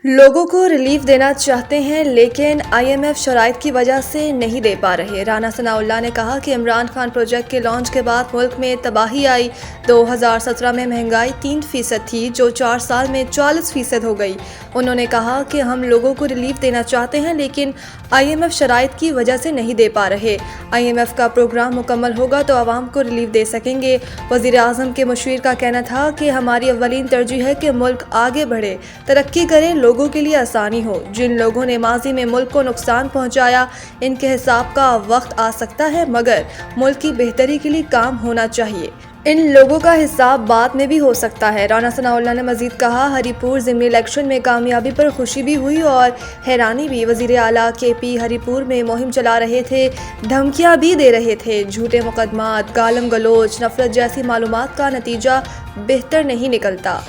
लोगों को रिलीफ देना चाहते हैं लेकिन आईएमएफ शराइत की वजह से नहीं दे पा रहे। राना सनाउल्लाह ने कहा कि इमरान खान प्रोजेक्ट के लॉन्च के बाद मुल्क में तबाही आई। 2017 में महंगाई 3% थी जो 4 साल में 40% हो गई। उन्होंने कहा कि हम लोगों को रिलीफ देना चाहते हैं लेकिन आईएमएफ शराइत की वजह से नहीं दे पा रहे। आईएमएफ का प्रोग्राम मुकम्मल होगा तो आवाम को रिलीफ दे सकेंगे। वज़ीर आज़म के मुशीर का कहना था कि हमारी अव्वलीन तरजीह है कि मुल्क आगे बढ़े, तरक्की करे, लोगों के लिए आसानी हो। जिन लोगों ने माजी में मुल्क को नुकसान पहुंचाया, इनके हिसाब का वक्त आ सकता है, मगर मुल्क की बेहतरी के लिए काम होना चाहिए। इन लोगों का हिसाब बाद में भी हो सकता है। राना सनाउल्लाह ने मजीद कहा, हरीपुर ज़िमनी इलेक्शन में कामयाबी पर खुशी भी हुई और हैरानी भी। वज़ीर आला केपी हरीपुर में मुहिम चला रहे थे, धमकियां भी दे रहे थे। झूठे मुकदमात, गालम गलोच, नफरत जैसी मालूमात का नतीजा बेहतर नहीं निकलता।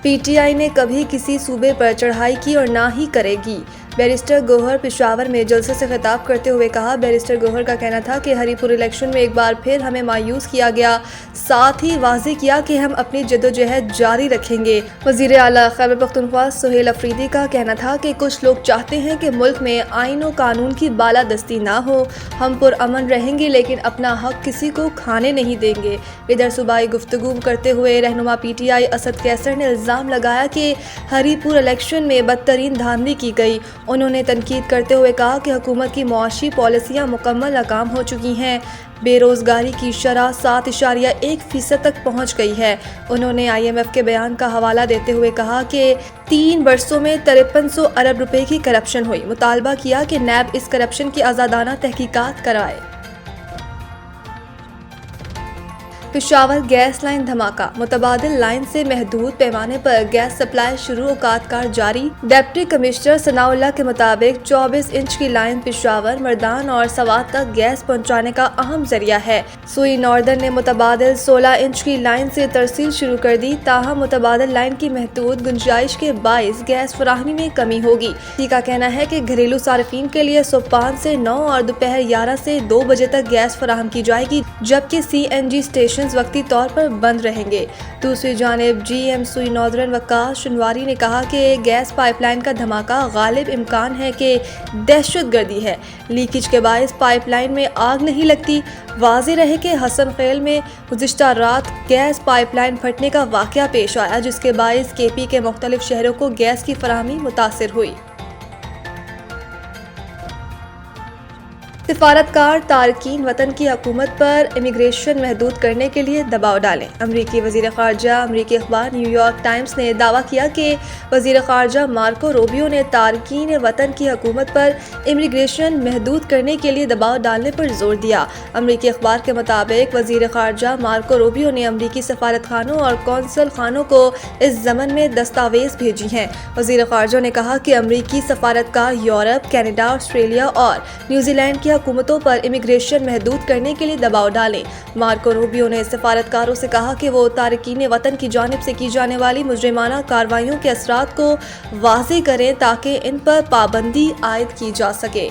पीटीआई ने कभी किसी सूबे पर चढ़ाई की और ना ही करेगी। बैरिस्टर गौहर पेशावर में जलसे से खिताब करते हुए कहा, बैरिस्टर गौहर का कहना था कि हरीपुर इलेक्शन में एक बार फिर हमें मायूस किया गया, साथ ही वाज़ेह किया कि हम अपनी जदोजहद जारी रखेंगे। वज़ीर आला खैबर पख्तूनख्वा सुहेल अफरीदी का कहना था कि कुछ लोग चाहते हैं कि मुल्क में आइन और कानून की बालादस्ती ना हो। हम पुरअमन रहेंगे लेकिन अपना हक किसी को खाने नहीं देंगे। इधर सूबाई गुफ्तगू करते हुए रहनुमा पीटीआई असद कैसर ने इल्ज़ाम लगाया कि हरीपुर इलेक्शन में बदतरीन धांधली की गई। उन्होंने तनकीद करते हुए कहा कि हुकूमत की मुआशी पॉलिसियाँ मुकम्मल नाकाम हो चुकी हैं। बेरोज़गारी की शरह 7.1% तक पहुँच गई है। उन्होंने IMF के बयान का हवाला देते हुए कहा कि 3 वर्षों में 5300 अरब रुपए की करप्शन हुई। मुतालबा किया कि नैब इस करप्शन की आज़ादाना तहकीकात कराए। पेशावर गैस लाइन धमाका, मुतबादिल लाइन से महदूद पैमाने पर गैस सप्लाई शुरू, औकातकार जारी। डिप्टी कमिश्नर सनाउल्लाह के मुताबिक 24 इंच की लाइन पेशावर, मर्दान और सवात तक गैस पहुंचाने का अहम जरिया है। सुई नॉर्दर्न ने मुतबादिल 16 इंच की लाइन से तरसील शुरू कर दी, ताहम मुतबादिल लाइन की महदूद गुंजाइश के बाइस गैस फराहमी में कमी होगी। इसी का कहना है कि घरेलू सार्फिन के लिए सुबह 5 से 9 और दोपहर 11 से 2 बजे तक गैस फराहम की जाएगी, जबकि CNG स्टेशन वक्ती तौर पर बंद रहेंगे। दूसरी जानिब GM सुई नॉर्दर्न वकास शनवारी ने कहा कि गैस पाइपलाइन का धमाका गालिब इम्कान है कि दहशतगर्दी है। लीकेज के बायस पाइपलाइन में आग नहीं लगती। वाज़ेह रहे कि हसन खेल में गुज़िश्ता रात गैस पाइपलाइन फटने का वाक़या पेश आया, जिसके बायस KP के मुख्तलिफ शहरों को गैस की फराहमी मुतासिर हुई। सिफारतकार तारकीन वतन की हुकूमत पर इमिग्रेशन महदूद करने के लिए दबाव डालें। अमरीकी वज़ीर ख़ारजा अमरीकी अखबार न्यूयॉर्क टाइम्स ने दावा किया कि वज़ीर ख़ारजा मार्को रूबियो ने तारकीन वतन की हुकूमत पर इमिग्रेशन महदूद करने के लिए दबाव डालने पर जोर दिया। अमरीकी अखबार के मुताबिक वज़ीर ख़ारजा मार्को रूबियो ने अमरीकी सफारत खानों और कौंसल खानों को इस ज़मन में दस्तावेज़ भेजी हैं। वज़ीर ख़ारजा ने कहा कि अमरीकी सफारतकार यूरोप, कनाडा, ऑस्ट्रेलिया और न्यूजीलैंड की हुकूमतों पर इमिग्रेशन महदूद करने के लिए दबाव डालें। मार्को रूबियो ने सफारतकारों से कहा कि वो तारकीन वतन की जानिब से की जाने वाली मुजरिमाना कार्रवाइयों के असरात को वाज़ेह करें ताकि इन पर पाबंदी आयद की जा सके।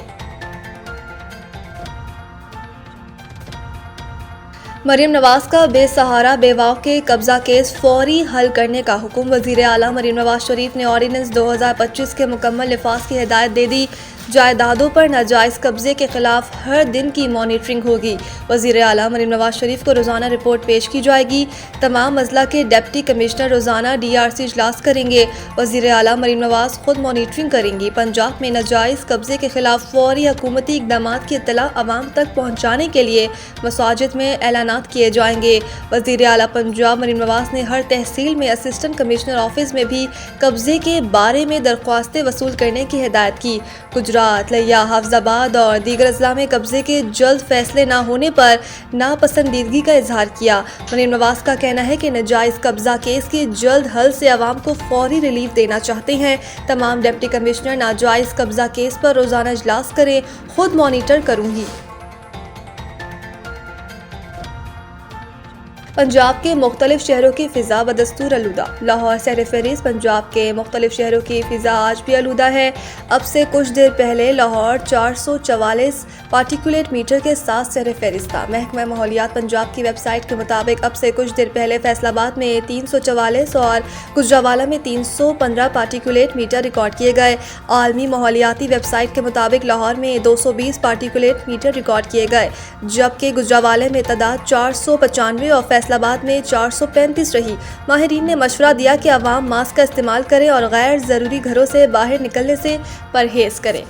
मरीम नवाज का बेसहारा बेवाओं के कब्जा केस फौरी हल करने का हुक्म। वज़ीर आला मरीम नवाज शरीफ ने ऑर्डिनेंस 2025 के मुकम्मल नफाज की हिदायत दे दी। जायदादों पर नाजायज़ कब्जे के खिलाफ हर दिन की मॉनिटरिंग होगी। वज़ीर आला मरीम नवाज शरीफ को रोज़ाना रिपोर्ट पेश की जाएगी। तमाम अजला के डिप्टी कमिश्नर रोज़ाना DRC इजलास करेंगे। वज़ीर आला मरीम नवाज खुद मॉनिटरिंग करेंगी। पंजाब में नाजायज़ कब्जे के खिलाफ फौरी हुकूमती इक़दाम की इत्तला आवाम तक पहुँचाने के लिए मसाजिद में ऐलानात किए जाएंगे। वज़ीर आला पंजाब मरीम नवाज ने हर तहसील में असिस्टेंट कमिश्नर ऑफिस में भी कब्जे के बारे में दरख्वास्तें वसूल करने की हिदायत की। गुजरात, लिया, हाफजाबाद और दीगर अजला में कब्जे के जल्द फैसले ना होने पर नापसंदीदगी का इजहार किया। मरीम नवाज का कहना है कि नाजायज़ कब्जा केस के जल्द हल से आवाम को फौरी रिलीफ देना चाहते हैं। तमाम डिप्टी कमिश्नर नाजायज़ कब्जा केस पर रोज़ाना इजलास करें, खुद मॉनिटर करूँगी। पंजाब के मुख्तलिफ शहरों की फ़िज़ा बदस्तूर आलूदा। लाहौर सहर फहरिस्त पंजाब के मुख्तलिफ शहरों की फ़िज़ा आज भी आलूदा है। अब से कुछ देर पहले लाहौर 444 पार्टिकुलेट मीटर के साथ सहर फहरिस्त था। महकमा माहौलियात पंजाब की वेबसाइट के मुताबिक अब से कुछ देर पहले फैसलाबाद में 344 और गुजरावाला में 315 पार्टिकुलेट मीटर रिकॉर्ड किए गए। आलमी माहौलियाती वेबसाइट के मुताबिक लाहौर में 220 पार्टिकुलेट मीटर रिकॉर्ड किए गए, जबकि गुजरावाला में तादाद 495 और फैसलाबाद में 435 रही। माहिरीन ने मशवरा दिया कि अवाम मास्क का इस्तेमाल करें और गैर ज़रूरी घरों से बाहर निकलने से परहेज़ करें।